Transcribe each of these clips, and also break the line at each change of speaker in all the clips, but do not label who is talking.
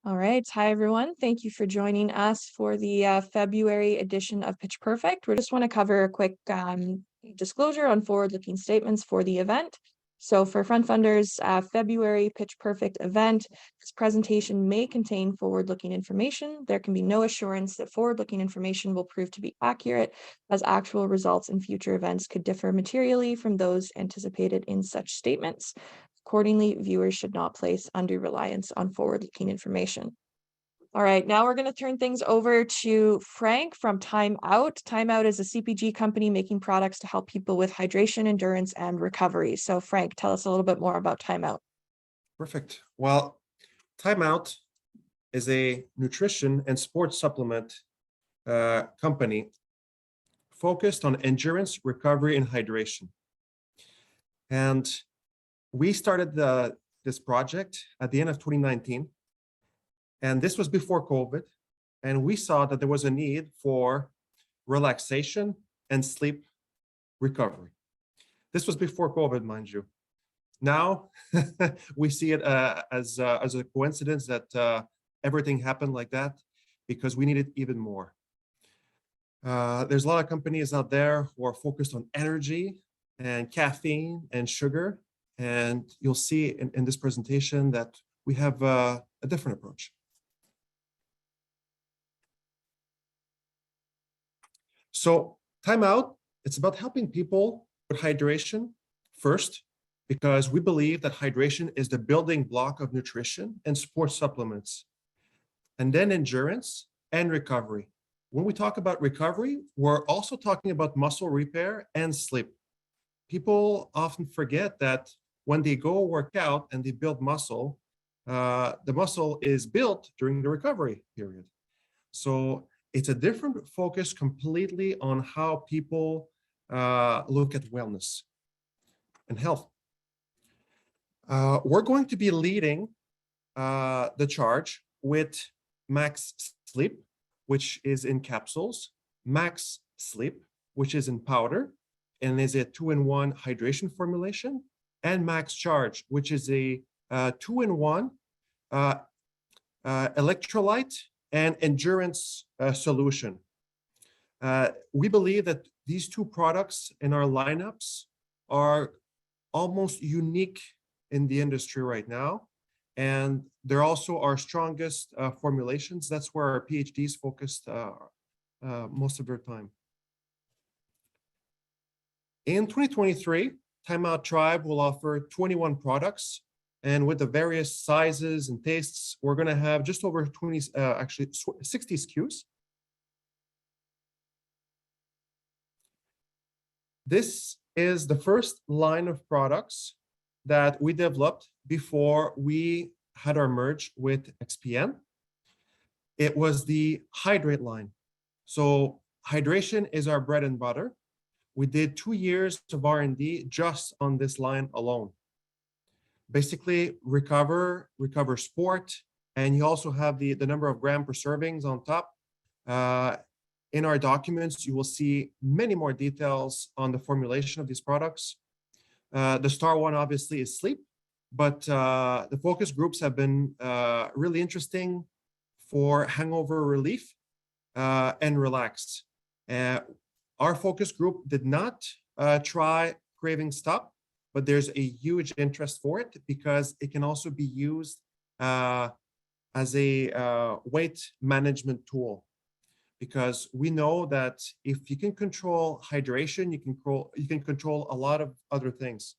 All right. Hi, everyone. Thank you for joining us for the February edition of Pitch Perfect. We just want to cover a quick disclosure on forward-looking statements for the event. So for FrontFundr's February Pitch Perfect event, this presentation may contain forward-looking information. There can be no assurance that forward-looking information will prove to be accurate, as actual results in future events could differ materially from those anticipated in such statements. Accordingly, viewers should not place undue reliance on forward-looking information. All right, now we're going to turn things over to Frank from TimeOut. TimeOut is a CPG company making products to help people with hydration, endurance, and recovery. So Frank, tell us a little bit more about TimeOut.
Perfect. Well, TimeOut is a nutrition and sports supplement company focused on endurance, recovery, and hydration. And we started this project at the end of 2019. And this was before COVID. And we saw that there was a need for relaxation and sleep recovery. This was before COVID, mind you. Now we see it as a coincidence that everything happened like that, because we need it even more. There's a lot of companies out there who are focused on energy and caffeine and sugar. And you'll see in this presentation that we have a different approach. So TimeOut, it's about helping people with hydration first, because we believe that hydration is the building block of nutrition and sports supplements. And then endurance and recovery. When we talk about recovery, we're also talking about muscle repair and sleep. People often forget that when they go work out and they build muscle, the muscle is built during the recovery period. So it's a different focus completely on how people look at wellness and health. We're going to be leading the charge with Max Sleep, which is in capsules, Max Sleep, which is in powder, and is a 2-in-1 hydration formulation, and Max Charge, which is a 2-in-1 electrolyte and endurance solution. We believe that these two products in our lineups are almost unique in the industry right now. And they're also our strongest formulations. That's where our PhDs focused most of their time. In 2023, TimeOut Tribe will offer 21 products. And with the various sizes and tastes, we're going to have just over 60 SKUs. This is the first line of products that we developed before we had our merge with XPN. It was the Hydrate line. So hydration is our bread and butter. We did 2 years of R&D just on this line alone. Basically, recover sport, and you also have the number of gram per servings on top. In our documents, you will see many more details on the formulation of these products. The star one obviously is sleep, but the focus groups have been really interesting for hangover relief and relax. Our focus group did not try craving stop, but there's a huge interest for it because it can also be used as a weight management tool. Because we know that if you can control hydration, you can control a lot of other things.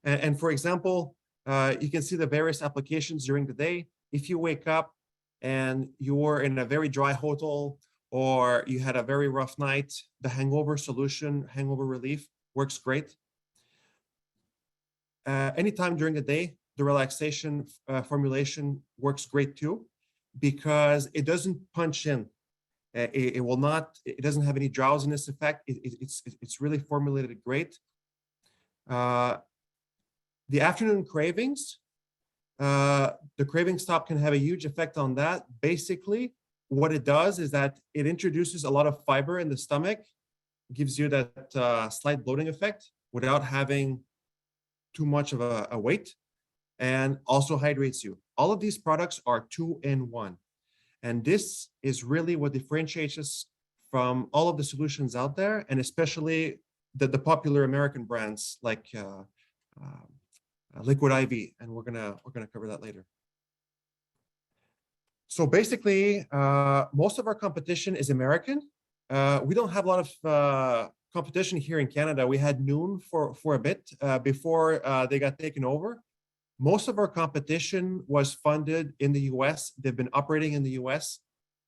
And for example, you can see the various applications during the day. If you wake up and you're in a very dry hotel, or you had a very rough night, the hangover solution, hangover relief, works great. Anytime during the day, the relaxation formulation works great too, because it doesn't punch in. It will not. It doesn't have any drowsiness effect. It's really formulated great. The afternoon cravings, the craving stop can have a huge effect on that. Basically, what it does is that it introduces a lot of fiber in the stomach, gives you that slight bloating effect without having too much of a weight, and also hydrates you. All of these products are 2-in-1. And this is really what differentiates us from all of the solutions out there, and especially the popular American brands like Liquid IV, and we're gonna cover that later. So basically, most of our competition is American. We don't have a lot of competition here in Canada. We had Noon for a bit before they got taken over. Most of our competition was funded in the US. They've been operating in the US.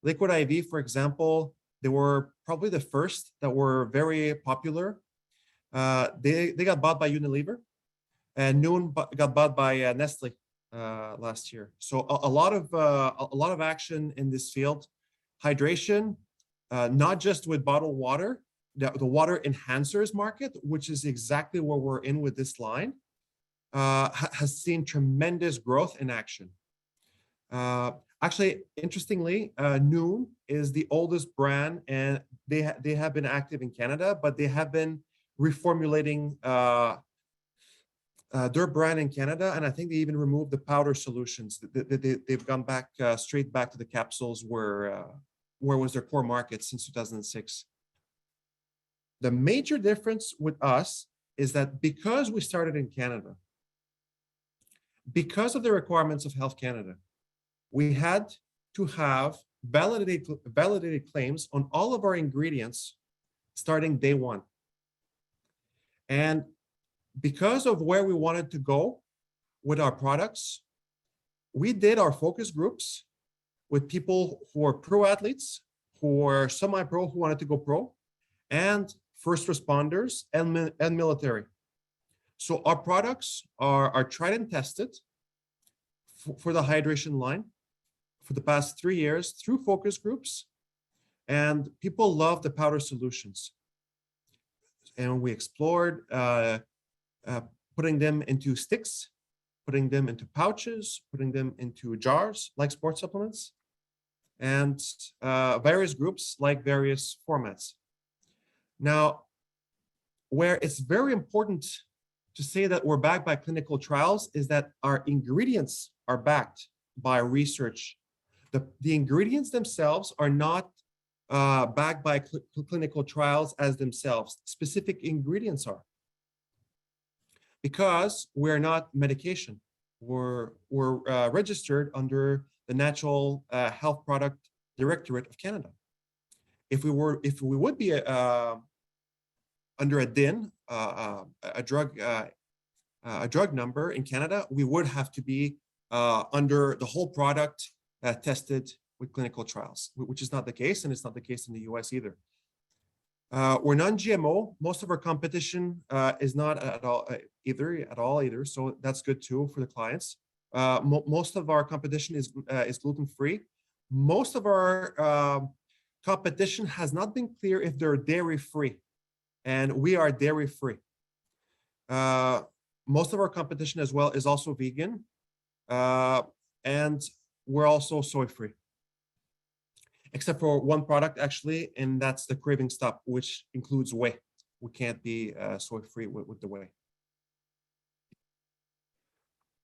Liquid IV, for example, they were probably the first that were very popular. They got bought by Unilever, and Noon got bought by Nestle last year. So a lot of action in this field. Hydration, not just with bottled water, the water enhancers market, which is exactly where we're in with this line, has seen tremendous growth in action. Actually, interestingly, Noon is the oldest brand, and they have been active in Canada, but they have been reformulating their brand in Canada, and I think they even removed the powder solutions. They've gone back straight back to the capsules where was their core market since 2006. The major difference with us is that because we started in Canada, because of the requirements of Health Canada, we had to have validated claims on all of our ingredients starting day one. And because of where we wanted to go with our products, we did our focus groups with people who are pro athletes, who are semi-pro, who wanted to go pro, and first responders and military. So our products are tried and tested for the hydration line for the past 3 years through focus groups, and people love the powder solutions. And we explored putting them into sticks, putting them into pouches, putting them into jars like sports supplements, and various groups like various formats. Now, where it's very important to say that we're backed by clinical trials is that our ingredients are backed by research. The ingredients themselves are not backed by clinical trials as themselves. Specific ingredients are. Because we're not medication. We're registered under the Natural Health Product Directorate of Canada. If we would be under a DIN, a drug number in Canada, we would have to be under the whole product tested with clinical trials, which is not the case, and it's not the case in the US either. We're non-GMO. Most of our competition is not at all either, so that's good too for the clients. Most of our competition is gluten-free. Most of our competition has not been clear if they're dairy-free, and we are dairy-free. Most of our competition as well is also vegan, and we're also soy-free. Except for one product, actually, and that's the Craving Stop, which includes whey. We can't be soy-free with the whey.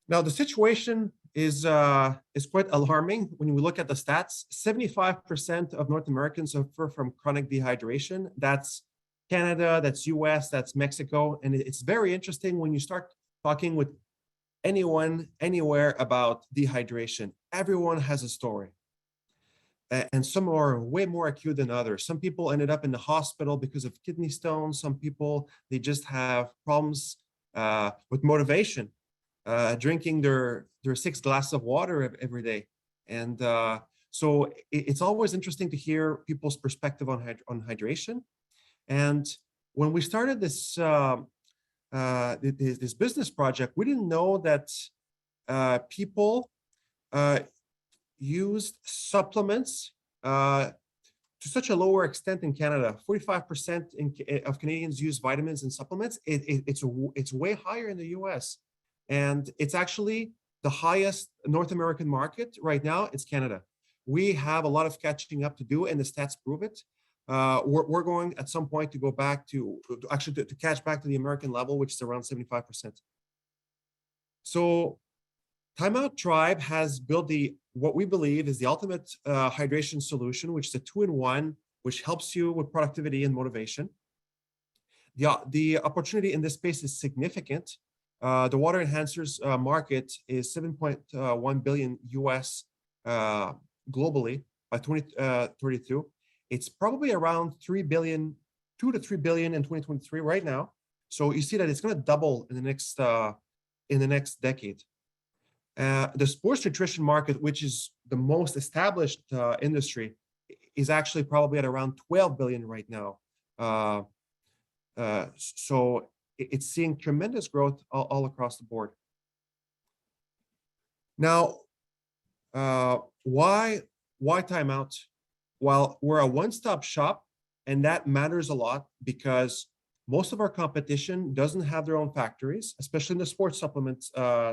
Now, the situation is quite alarming when we look at the stats. 75% of North Americans suffer from chronic dehydration. That's Canada, that's US, that's Mexico. And it's very interesting when you start talking with anyone, anywhere about dehydration. Everyone has a story. And some are way more acute than others. Some people ended up in the hospital because of kidney stones. Some people, they just have problems with motivation, drinking their 6 glasses of water every day. And so it's always interesting to hear people's perspective on hydration. And when we started this this business project, we didn't know that people used supplements to such a lower extent in Canada. 45% of Canadians use vitamins and supplements. It's way higher in the US. And it's actually the highest North American market right now. It's Canada. We have a lot of catching up to do, and the stats prove it. We're going at some point to go back to catch back to the American level, which is around 75%. So TimeOut Tribe has built what we believe is the ultimate hydration solution, which is a 2-in-1, which helps you with productivity and motivation. The opportunity in this space is significant. The water enhancers market is 7.1 billion US globally by 2032. It's probably around 2 to 3 billion in 2023 right now. So you see that it's going to double in the next decade. The sports nutrition market, which is the most established industry, is actually probably at around 12 billion right now. So it's seeing tremendous growth all across the board. Now, why TimeOut? Well, we're a one-stop shop, and that matters a lot because most of our competition doesn't have their own factories, especially in the sports supplements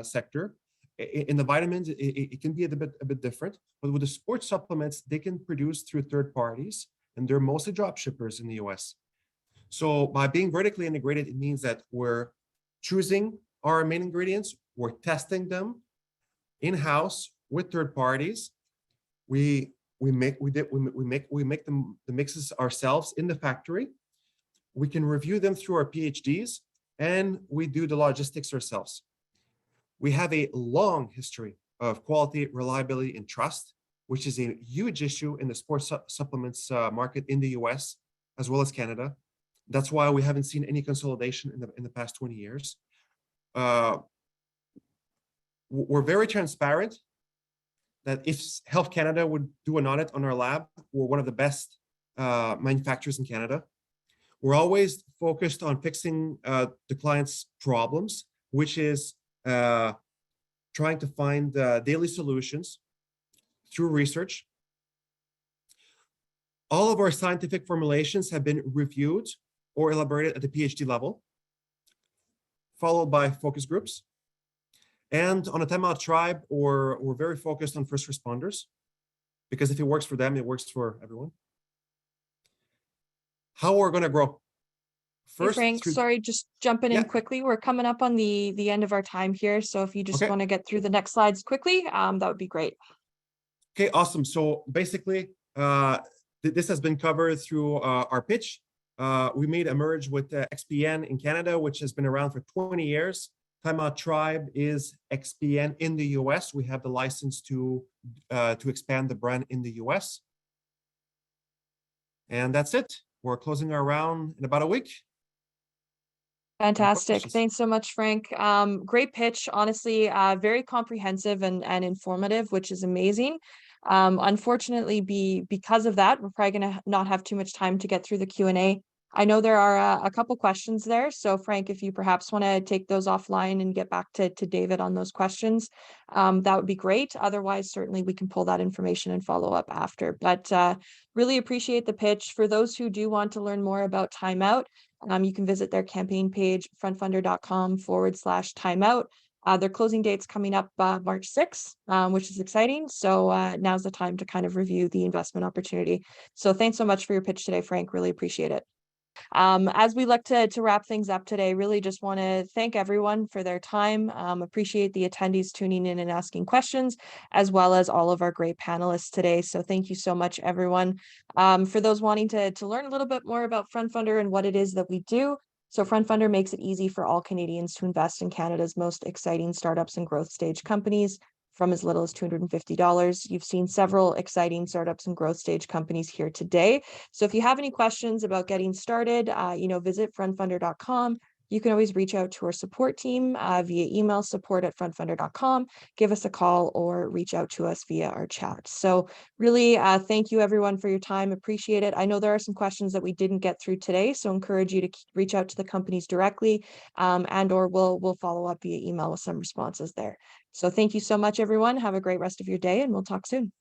sector. In the vitamins, it can be a bit different, but with the sports supplements, they can produce through third parties, and they're mostly drop shippers in the US. So by being vertically integrated, it means that we're choosing our main ingredients, we're testing them in-house with third parties. We make the mixes ourselves in the factory. We can review them through our PhDs, and we do the logistics ourselves. We have a long history of quality, reliability, and trust, which is a huge issue in the sports supplements market in the US as well as Canada. That's why we haven't seen any consolidation in the past 20 years. We're very transparent that if Health Canada would do an audit on our lab, we're one of the best manufacturers in Canada. We're always focused on fixing the client's problems, which is trying to find daily solutions through research. All of our scientific formulations have been reviewed or elaborated at the PhD level, followed by focus groups. And on a TimeOut Tribe, we're very focused on first responders, because if it works for them, it works for everyone. How we're going to grow?
First, hey Frank, sorry, just jumping in quickly. We're coming up on the end of our time here. So if you just want to get through the next slides quickly, that would be great.
Okay, awesome. So basically, this has been covered through our pitch. We made a merge with XPN in Canada, which has been around for 20 years. TimeOut Tribe is XPN in the US. We have the license to expand the brand in the US. And that's it. We're closing our round in about a week.
Fantastic. Thanks so much, Frank. Great pitch, honestly, very comprehensive and informative, which is amazing. Unfortunately, because of that, we're probably going to not have too much time to get through the Q&A. I know there are a couple questions there. So Frank, if you perhaps want to take those offline and get back to David on those questions, that would be great. Otherwise, certainly we can pull that information and follow up after. But really appreciate the pitch. For those who do want to learn more about TimeOut, you can visit their campaign page, frontfundr.com/timeout. Their closing date's coming up March 6th, which is exciting. So now's the time to kind of review the investment opportunity. So thanks so much for your pitch today, Frank. Really appreciate it. As we look to wrap things up today, really just want to thank everyone for their time. Appreciate the attendees tuning in and asking questions, as well as all of our great panelists today. So thank you so much, everyone. For those wanting to learn a little bit more about FrontFundr and what it is that we do, so FrontFundr makes it easy for all Canadians to invest in Canada's most exciting startups and growth stage companies from as little as $250. You've seen several exciting startups and growth stage companies here today. So if you have any questions about getting started, visit frontfundr.com. You can always reach out to our support team via email, support@frontfundr.com, give us a call, or reach out to us via our chat. So really, thank you everyone for your time. Appreciate it. I know there are some questions that we didn't get through today, so encourage you to reach out to the companies directly, or we'll follow up via email with some responses there. So thank you so much, everyone. Have a great rest of your day, and we'll talk soon.